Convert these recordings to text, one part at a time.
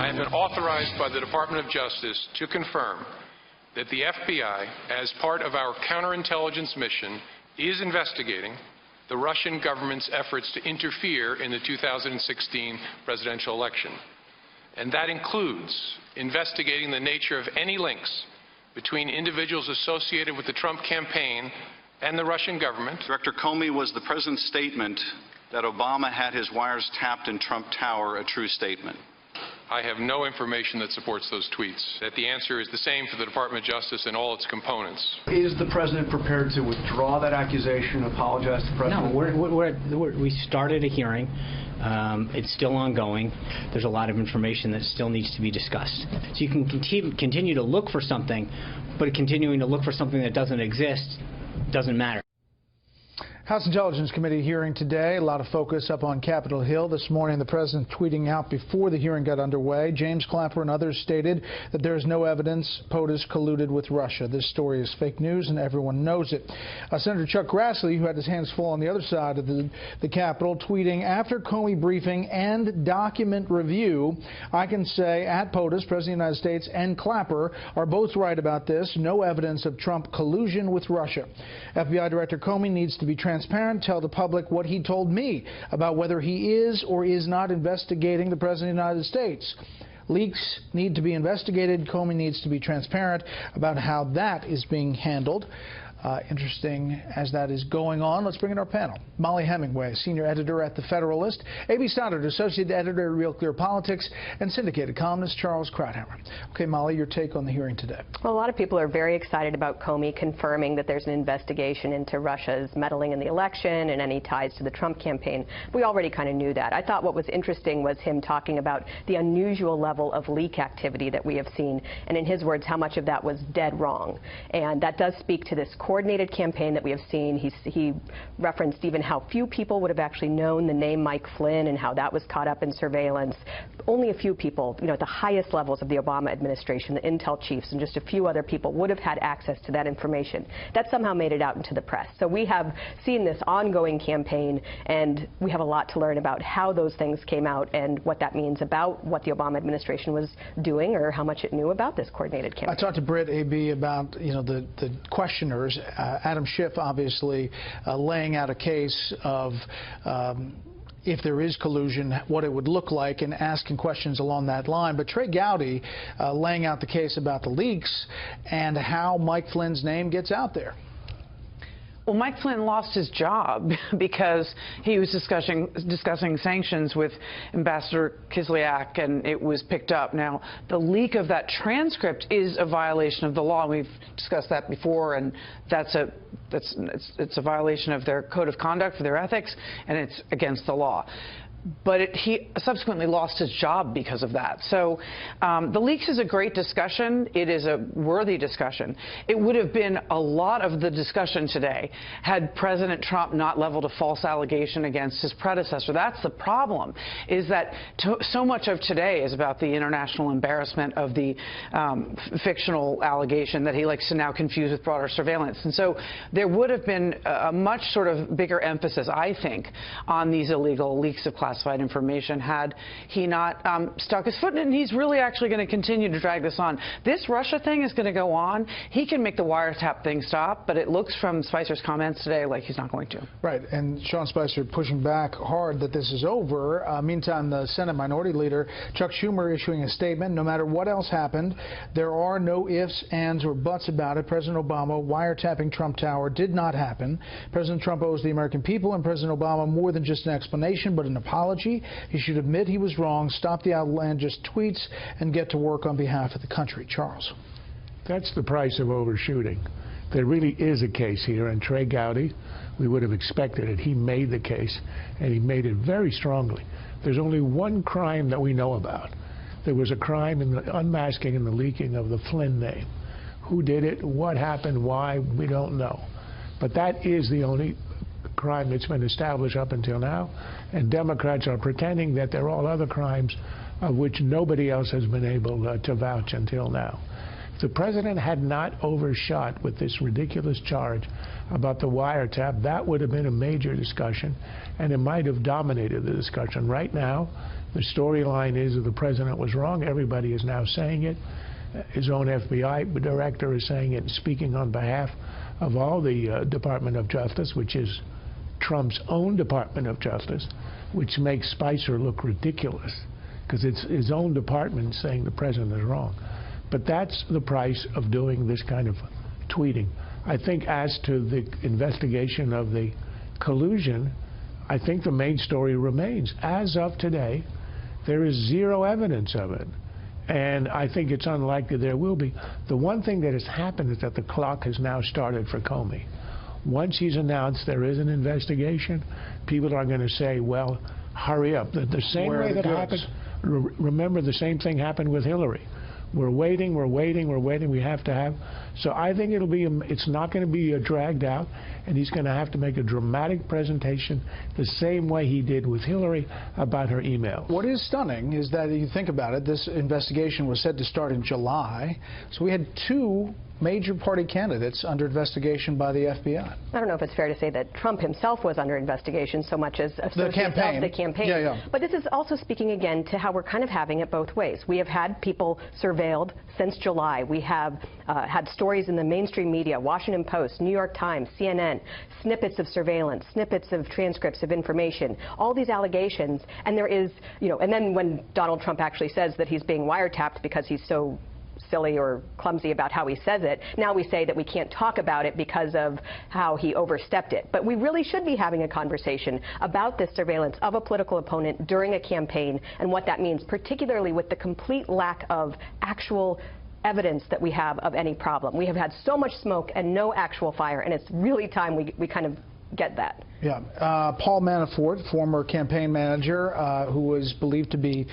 have been authorized by the Department of Justice to confirm that the FBI, as part of our counterintelligence mission, is investigating the Russian government's efforts to interfere in the 2016 presidential election. And that includes investigating the nature of any links between individuals associated with the Trump campaign and the Russian government. Director Comey, was the president's statement that Obama had his wires tapped in Trump Tower a true statement? I have no information that supports those tweets. That the answer is the same for the Department of Justice and all its components. Is the president prepared to withdraw that accusation, apologize to the president? No, we started a hearing. It's still ongoing. There's a lot of information that still needs to be discussed. So you can continue to look for something, but continuing to look for something that doesn't exist doesn't matter. House Intelligence Committee hearing today. A lot of focus up on Capitol Hill this morning. The president tweeting out before the hearing got underway. James Clapper and others stated that there is no evidence POTUS colluded with Russia. This story is fake news and everyone knows it. Senator Chuck Grassley, who had his hands full on the other side of the Capitol, tweeting, after Comey briefing and document review, I can say at POTUS, President of the United States and Clapper are both right about this. No evidence of Trump collusion with Russia. FBI Director Comey needs to be transparent, tell the public what he told me about whether he is or is not investigating the President of the United States. Leaks need to be investigated. Comey needs to be transparent about how that is being handled. Interesting as that is going on. Let's bring in our panel. Molly Hemingway, senior editor at The Federalist, A.B. Stoddard, associate editor at Real Clear Politics, and syndicated columnist Charles Krauthammer. Okay, Molly, your take on the hearing today. Well, a lot of people are very excited about Comey confirming that there's an investigation into Russia's meddling in the election and any ties to the Trump campaign. We already kind of knew that. I thought what was interesting was him talking about the unusual level of leak activity that we have seen, and in his words, how much of that was dead wrong. And that does speak to this coordinated campaign that we have seen. He referenced even how few people would have actually known the name Mike Flynn and how that was caught up in surveillance. Only a few people, at the highest levels of the Obama administration, the intel chiefs and just a few other people would have had access to that information. That somehow made it out into the press. So we have seen this ongoing campaign, and we have a lot to learn about how those things came out and what that means about what the Obama administration was doing or how much it knew about this coordinated campaign. I talked to Britt, A.B., about the questioners. Adam Schiff obviously laying out a case of if there is collusion, what it would look like, and asking questions along that line. But Trey Gowdy laying out the case about the leaks and how Mike Flynn's name gets out there. Well, Mike Flynn lost his job because he was discussing sanctions with Ambassador Kislyak, and it was picked up. Now, the leak of that transcript is a violation of the law. We've discussed that before, and it's a violation of their code of conduct for their ethics, and it's against the law. But he subsequently lost his job because of that. So the leaks is a great discussion. It is a worthy discussion. It would have been a lot of the discussion today had President Trump not leveled a false allegation against his predecessor. That's the problem, is that so much of today is about the international embarrassment of the fictional allegation that he likes to now confuse with broader surveillance. And so there would have been a much sort of bigger emphasis, I think, on these illegal leaks of classified information had he not stuck his foot in it, and he's really actually going to continue to drag this on. This Russia thing is going to go on. He can make the wiretap thing stop, but it looks from Spicer's comments today like he's not going to. Right, and Sean Spicer pushing back hard that this is over. Meantime, the Senate Minority Leader, Chuck Schumer, issuing a statement, no matter what else happened, there are no ifs, ands, or buts about it. President Obama wiretapping Trump Tower did not happen. President Trump owes the American people and President Obama more than just an explanation, but an apology. He should admit he was wrong, stop the outlandish tweets, and get to work on behalf of the country. Charles. That's the price of overshooting. There really is a case here, and Trey Gowdy, we would have expected it. He made the case, and he made it very strongly. There's only one crime that we know about. There was a crime in the unmasking and the leaking of the Flynn name. Who did it? What happened? Why? We don't know. But that is the only crime that's been established up until now, and Democrats are pretending that there are all other crimes of which nobody else has been able to vouch until now. If the president had not overshot with this ridiculous charge about the wiretap, that would have been a major discussion, and it might have dominated the discussion. Right now, The storyline is that the president was wrong. Everybody is now saying it. His own FBI director is saying it, speaking on behalf of all the Department of Justice, which is Trump's own Department of Justice, which makes Spicer look ridiculous because it's his own department saying the president is wrong. But that's the price of doing this kind of tweeting. I think as to the investigation of the collusion, I think the main story remains. As of today, there is zero evidence of it. And I think it's unlikely there will be. The one thing that has happened is that the clock has now started for Comey. Once he's announced there is an investigation, people are going to say, well, hurry up. The same way that happened, remember the same thing happened with Hillary. We're waiting, we're waiting, we're waiting. We have to have. So I think it's not going to be dragged out, and he's going to have to make a dramatic presentation the same way he did with Hillary about her email. What is stunning is that if you think about it, this investigation was set to start in July. So we had 2 major party candidates under investigation by the FBI. I don't know if it's fair to say that Trump himself was under investigation so much as the campaign. The campaign. Yeah. But this is also speaking again to how we're kind of having it both ways. We have had people surveilled since July. We have had stories in the mainstream media, Washington Post, New York Times, CNN, snippets of surveillance, snippets of transcripts of information, all these allegations. And there is, and then when Donald Trump actually says that he's being wiretapped because he's so silly or clumsy about how he says it, now we say that we can't talk about it because of how he overstepped it. But we really should be having a conversation about this surveillance of a political opponent during a campaign and what that means, particularly with the complete lack of actual evidence that we have of any problem. We have had so much smoke and no actual fire, and it's really time we kind of get that. Yeah. Paul Manafort, former campaign manager, who was believed to be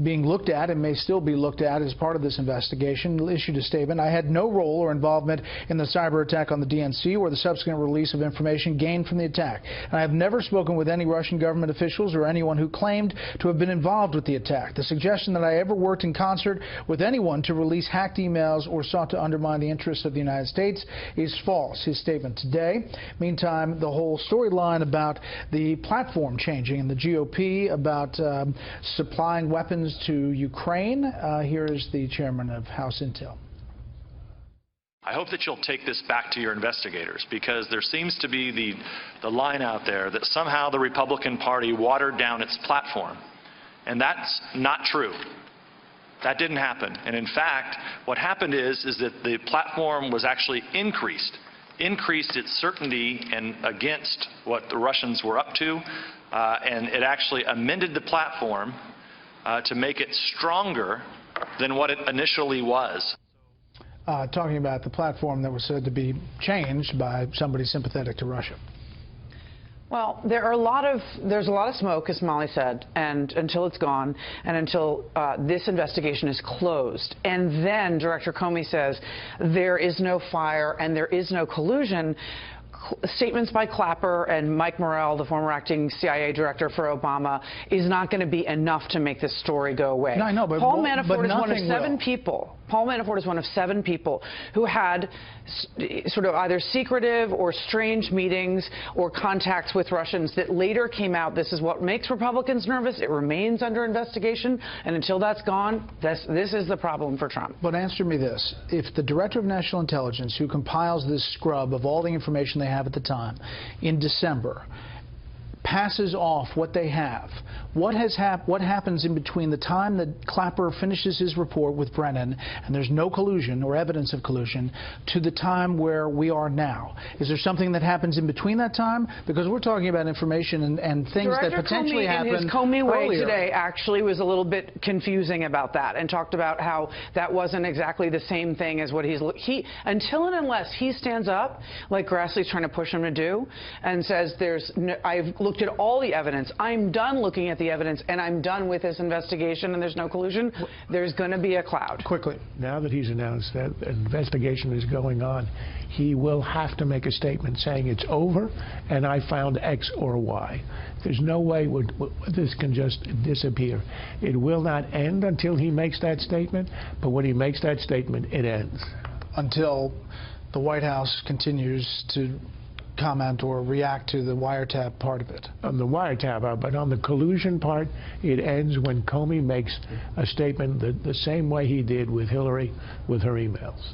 being looked at and may still be looked at as part of this investigation, issued a statement. I had no role or involvement in the cyber attack on the DNC or the subsequent release of information gained from the attack. And I have never spoken with any Russian government officials or anyone who claimed to have been involved with the attack. The suggestion that I ever worked in concert with anyone to release hacked emails or sought to undermine the interests of the United States is false. His statement today. Meantime, the whole storyline about the platform changing in the GOP, about supplying weapons to Ukraine. Here is the chairman of House Intel. I hope that you'll take this back to your investigators, because there seems to be the line out there that somehow the Republican Party watered down its platform. And that's not true. That didn't happen. And in fact, what happened is that the platform was actually increased its certainty and against what the Russians were up to, and it actually amended the platform to make it stronger than what it initially was. Talking about the platform that was said to be changed by somebody sympathetic to Russia. Well, there's a lot of smoke, as Molly said, and until it's gone, and until this investigation is closed, and then Director Comey says there is no fire and there is no collusion. Statements by Clapper and Mike Morrell, the former acting CIA director for Obama, is not going to be enough to make this story go away. No, I know, but Paul Manafort is one of 7 will. people. Paul Manafort is one of 7 people who had sort of either secretive or strange meetings or contacts with Russians that later came out. This is what makes Republicans nervous. It remains under investigation, and until that's gone, this is the problem for Trump. But answer me this. If the Director of National Intelligence, who compiles this scrub of all the information they have at the time, in December, passes off what they have, what happens in between the time that Clapper finishes his report with Brennan and there's no collusion or evidence of collusion to the time where we are now? Is there something that happens in between that time? Because we're talking about information and things Director that potentially happened. happened His Comey way earlier today actually was a little bit confusing about that, and talked about how that wasn't exactly the same thing as what until and unless he stands up like Grassley's trying to push him to do and says I've looked at all the evidence, I'm done looking at the evidence, and I'm done with this investigation, and there's no collusion, there's going to be a cloud. Quickly. Now that he's announced that an investigation is going on, he will have to make a statement saying it's over and I found X or Y. There's no way this can just disappear. It will not end until he makes that statement, but when he makes that statement, it ends. Until the White House continues to comment or react to the wiretap part of it. On the wiretap, but on the collusion part, it ends when Comey makes a statement the same way he did with Hillary with her emails.